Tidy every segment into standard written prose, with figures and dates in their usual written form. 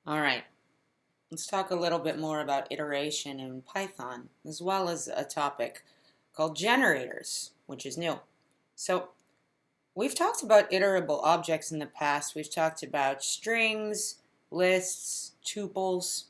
All right, let's talk a little bit more about iteration in Python, as well as a topic called generators, which is new. So we've talked about iterable objects in the past. We've talked about strings, lists, tuples.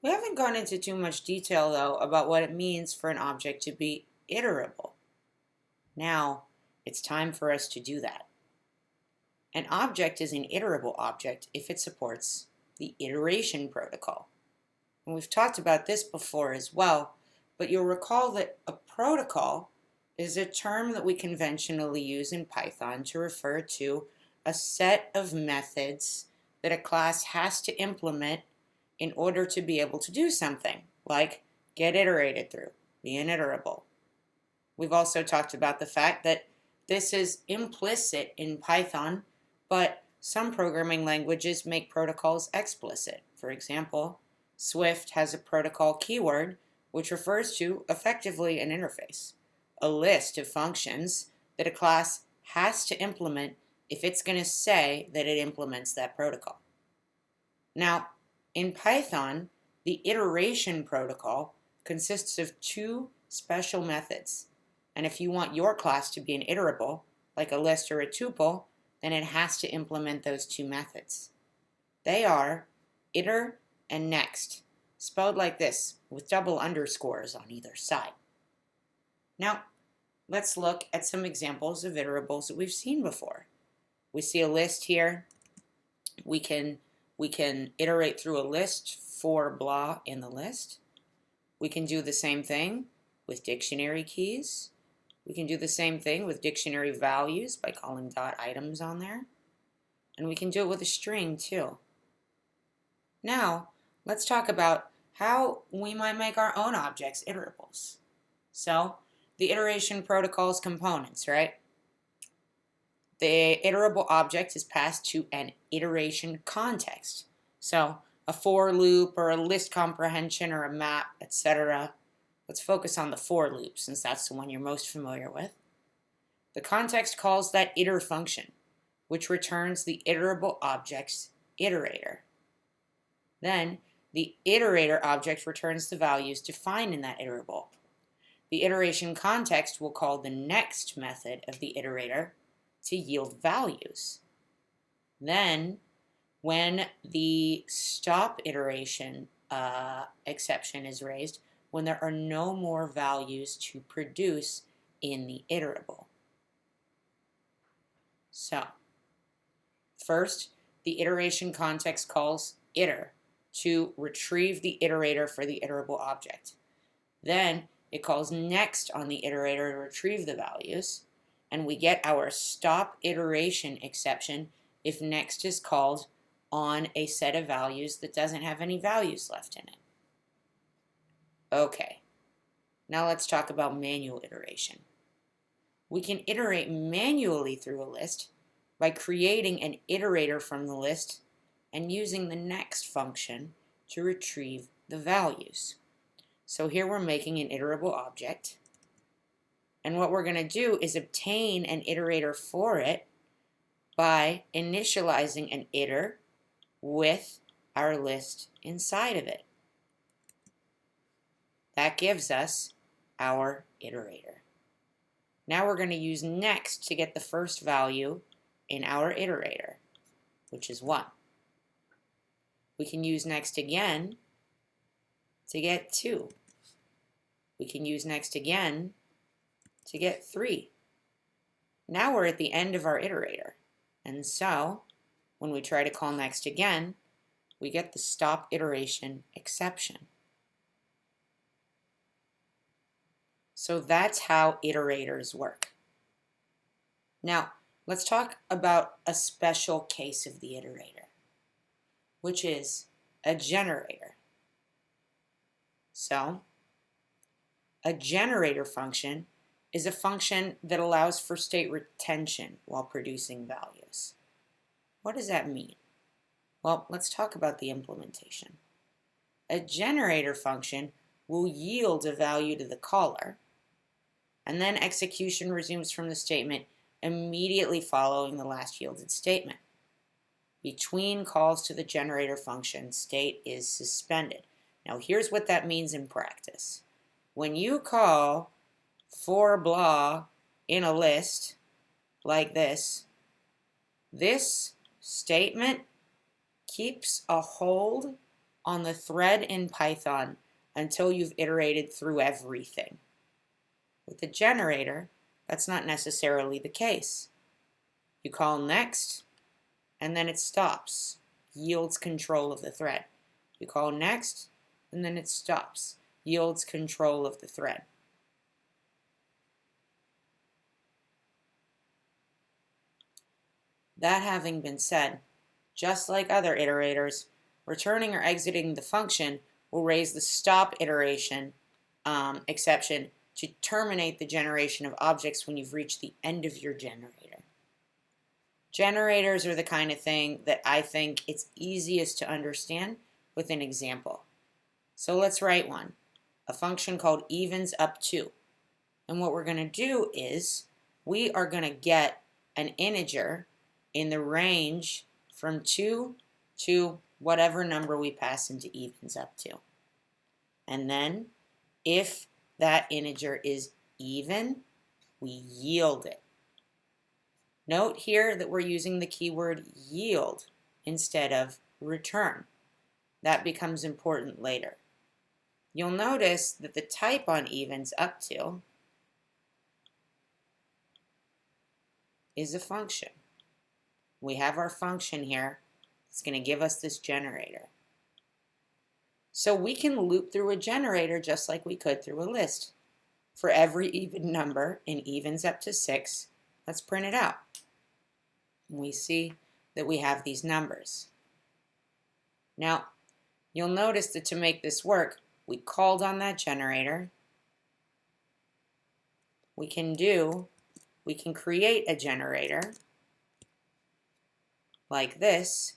We haven't gone into too much detail, though, about what it means for an object to be iterable. Now, it's time for us to do that. An object is an iterable object if it supports the iteration protocol. And we've talked about this before as well, but you'll recall that a protocol is a term that we conventionally use in Python to refer to a set of methods that a class has to implement in order to be able to do something, like get iterated through, be an iterable. We've also talked about the fact that this is implicit in Python, but some programming languages make protocols explicit. For example, Swift has a protocol keyword, which refers to effectively an interface, a list of functions that a class has to implement if it's going to say that it implements that protocol. Now, in Python, the iteration protocol consists of two special methods. And if you want your class to be an iterable, like a list or a tuple, then it has to implement those two methods. They are iter and next, spelled like this, with double underscores on either side. Now, let's look at some examples of iterables that we've seen before. We see a list here. We can iterate through a list for blah in the list. We can do the same thing with dictionary keys. We can do the same thing with dictionary values by calling .items on there. And we can do it with a string too. Now, let's talk about how we might make our own objects iterables. So, the iteration protocol's components, right? The iterable object is passed to an iteration context. So, a for loop or a list comprehension or a map, etc. Let's focus on the for loop since that's the one you're most familiar with. The context calls that iter function, which returns the iterable object's iterator. Then, the iterator object returns the values defined in that iterable. The iteration context will call the next method of the iterator to yield values. Then, when the stop iteration exception is raised, when there are no more values to produce in the iterable. So, first, the iteration context calls iter to retrieve the iterator for the iterable object. Then, it calls next on the iterator to retrieve the values, and we get our stop iteration exception if next is called on a set of values that doesn't have any values left in it. Okay, now let's talk about manual iteration. We can iterate manually through a list by creating an iterator from the list and using the next function to retrieve the values. So here we're making an iterable object, and what we're going to do is obtain an iterator for it by initializing an iter with our list inside of it. That gives us our iterator. Now we're going to use next to get the first value in our iterator, which is 1. We can use next again to get 2. We can use next again to get 3. Now we're at the end of our iterator, and so when we try to call next again, we get the stop iteration exception. So that's how iterators work. Now, let's talk about a special case of the iterator, which is a generator. So, a generator function is a function that allows for state retention while producing values. What does that mean? Well, let's talk about the implementation. A generator function will yield a value to the caller, and then execution resumes from the statement immediately following the last yielded statement. between calls to the generator function, state is suspended. Now here's what that means in practice. When you call for blah in a list like this statement keeps a hold on the thread in Python until you've iterated through everything. With the generator, that's not necessarily the case. You call next, and then it stops, yields control of the thread. You call next, and then it stops, yields control of the thread. That having been said, just like other iterators, returning or exiting the function will raise the stop iteration exception to terminate the generation of objects when you've reached the end of your generator. Generators are the kind of thing that I think it's easiest to understand with an example. So let's write one, a function called evens up to. And what we're going to do is we are going to get an integer in the range from 2 to whatever number we pass into evens up to. And then if that integer is even, we yield it. Note here that we're using the keyword yield instead of return. That becomes important later. You'll notice that the type on evens up to is a function. We have our function here. It's going to give us this generator. So we can loop through a generator just like we could through a list. For every even number in evens up to 6, let's print it out. We see that we have these numbers. Now, you'll notice that to make this work, we called on that generator. We can create a generator like this,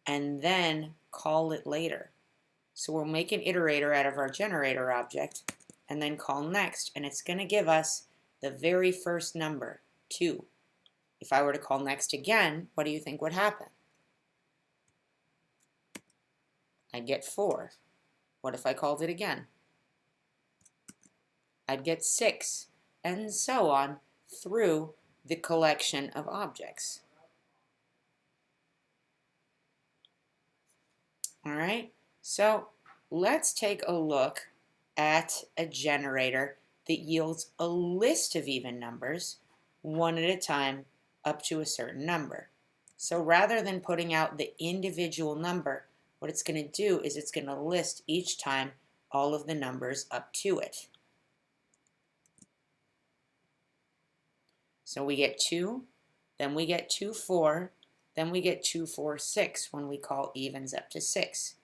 and then call it later. So we'll make an iterator out of our generator object, and then call next, and it's going to give us the very first number, 2. If I were to call next again, what do you think would happen? I'd get 4. What if I called it again? I'd get 6, and so on through the collection of objects. All right, so let's take a look at a generator that yields a list of even numbers, one at a time, up to a certain number. So rather than putting out the individual number, what it's going to do is it's going to list each time all of the numbers up to it. So we get 2, then we get 2, 4, then we get 2, 4, 6 when we call evens up to 6.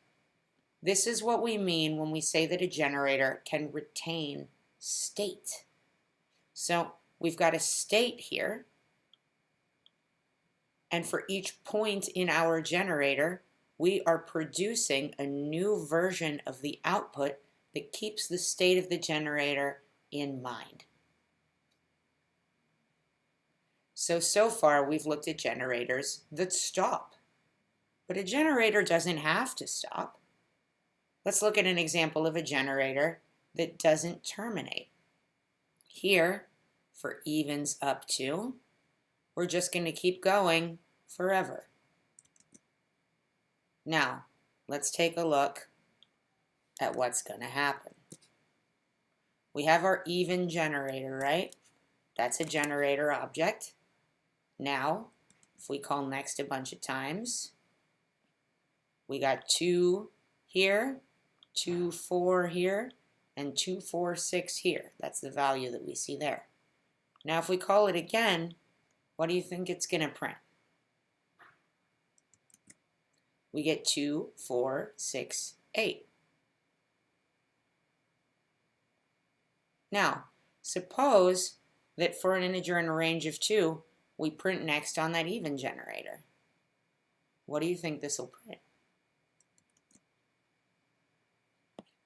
This is what we mean when we say that a generator can retain state. So we've got a state here, and for each point in our generator, we are producing a new version of the output that keeps the state of the generator in mind. So far we've looked at generators that stop, but a generator doesn't have to stop. Let's look at an example of a generator that doesn't terminate. Here, for evens up to, we're just going to keep going forever. Now, let's take a look at what's going to happen. We have our even generator, right? That's a generator object. Now, if we call next a bunch of times, we got 2 here, 2, 4 here, and 2, 4, 6 here. That's the value that we see there. Now, if we call it again, what do you think it's going to print? We get 2, 4, 6, 8. Now, suppose that for an integer in a range of 2, we print next on that even generator. What do you think this will print?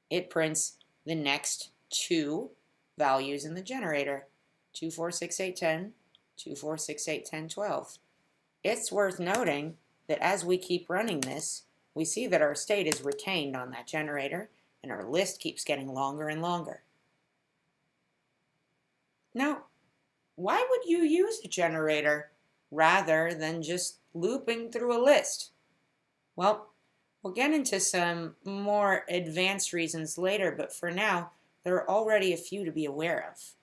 It prints the next 2 values in the generator. 2, 4, 6, 8, 10, 2, 4, 6, 8, 10, 12. It's worth noting that as we keep running this, we see that our state is retained on that generator and our list keeps getting longer and longer. Now, why would you use a generator rather than just looping through a list? Well, we'll get into some more advanced reasons later, but for now, there are already a few to be aware of.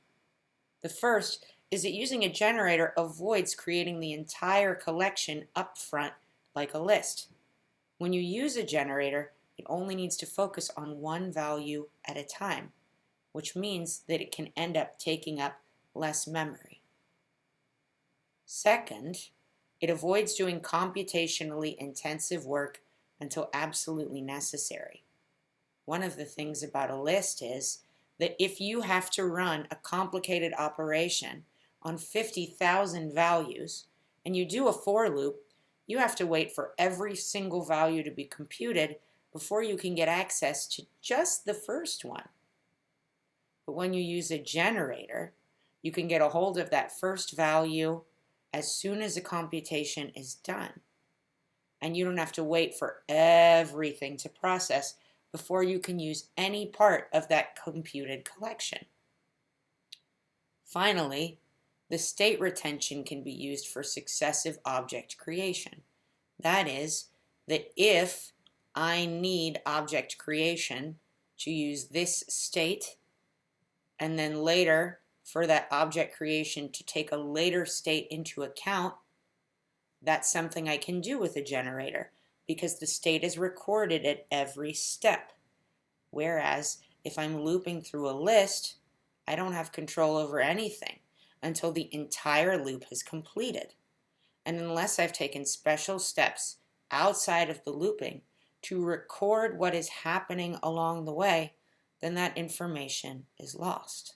The first is that using a generator avoids creating the entire collection up front like a list. When you use a generator, it only needs to focus on one value at a time, which means that it can end up taking up less memory. Second, it avoids doing computationally intensive work until absolutely necessary. One of the things about a list is that if you have to run a complicated operation on 50,000 values and you do a for loop, you have to wait for every single value to be computed before you can get access to just the first one. But when you use a generator, you can get a hold of that first value as soon as a computation is done. And you don't have to wait for everything to process before you can use any part of that computed collection. Finally, the state retention can be used for successive object creation. That is, that if I need object creation to use this state, and then later for that object creation to take a later state into account, that's something I can do with a generator because the state is recorded at every step. Whereas if I'm looping through a list, I don't have control over anything until the entire loop has completed. And unless I've taken special steps outside of the looping to record what is happening along the way, then that information is lost.